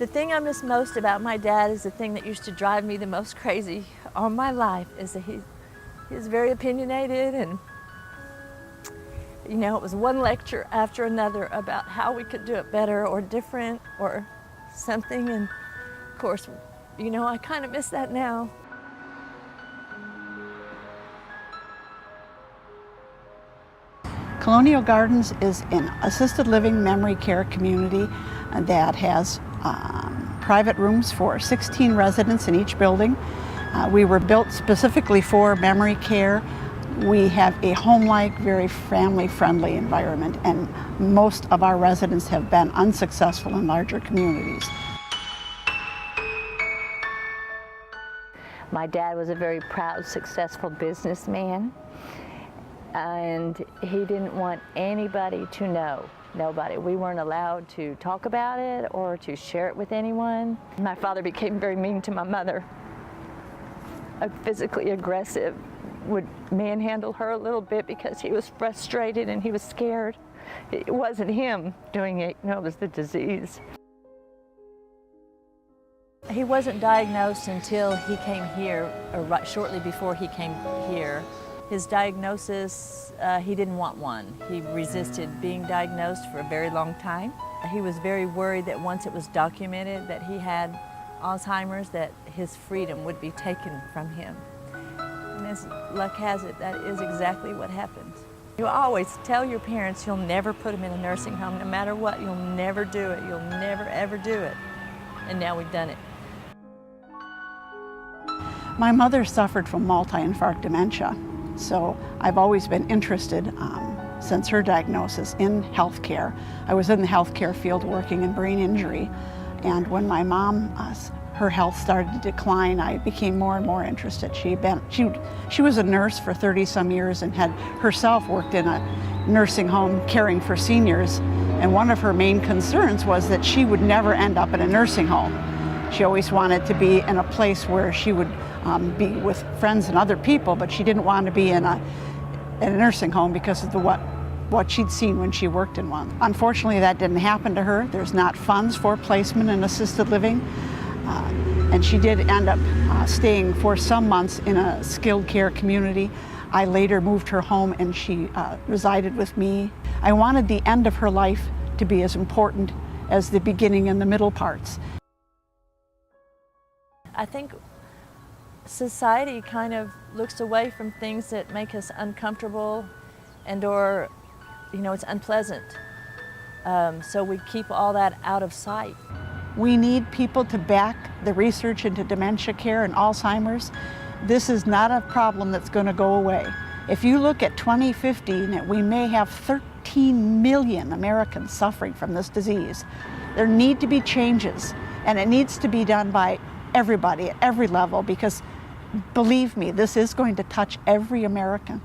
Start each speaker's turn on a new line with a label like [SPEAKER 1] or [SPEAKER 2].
[SPEAKER 1] The thing I miss most about my dad is the thing that used to drive me the most crazy all my life is that he was very opinionated, and you know, it was one lecture after another about how we could do it better or different or something, and of course, you know, I kind of miss that now.
[SPEAKER 2] Colonial Gardens is an assisted living memory care community that has private rooms for 16 residents in each building. We were built specifically for memory care. We have a home-like, very family-friendly environment, and most of our residents have been unsuccessful in larger communities.
[SPEAKER 1] My dad was a very proud, successful businessman, and he didn't want anybody to know. Nobody. We weren't allowed to talk about it or to share it with anyone. My father became very mean to my mother, physically aggressive, would manhandle her a little bit because he was frustrated and he was scared. It wasn't him doing it, no, it was the disease. He wasn't diagnosed until he came here, or shortly before he came here. His diagnosis, he didn't want one. He resisted being diagnosed for a very long time. He was very worried that once it was documented that he had Alzheimer's, that his freedom would be taken from him. And as luck has it, that is exactly what happened. You always tell your parents you'll never put them in a nursing home, no matter what, you'll never do it, you'll never ever do it. And now we've done it.
[SPEAKER 2] My mother suffered from multi-infarct dementia. So I've always been interested since her diagnosis in healthcare. I was in the healthcare field working in brain injury, and when my mom, her health started to decline, I became more and more interested. She was a nurse for 30-some years and had herself worked in a nursing home caring for seniors, and one of her main concerns was that she would never end up in a nursing home. She always wanted to be in a place where she would be with friends and other people, but she didn't want to be in a nursing home because of what she'd seen when she worked in one. Unfortunately, that didn't happen to her. There's not funds for placement in assisted living, and she did end up staying for some months in a skilled care community. I later moved her home and she resided with me. I wanted the end of her life to be as important as the beginning and the middle parts.
[SPEAKER 1] I think society kind of looks away from things that make us uncomfortable or, you know, it's unpleasant. So we keep all that out of sight.
[SPEAKER 2] We need people to back the research into dementia care and Alzheimer's. This is not a problem that's going to go away. If you look at 2050, we may have 13 million Americans suffering from this disease. There need to be changes, and it needs to be done by everybody at every level, because believe me, this is going to touch every American.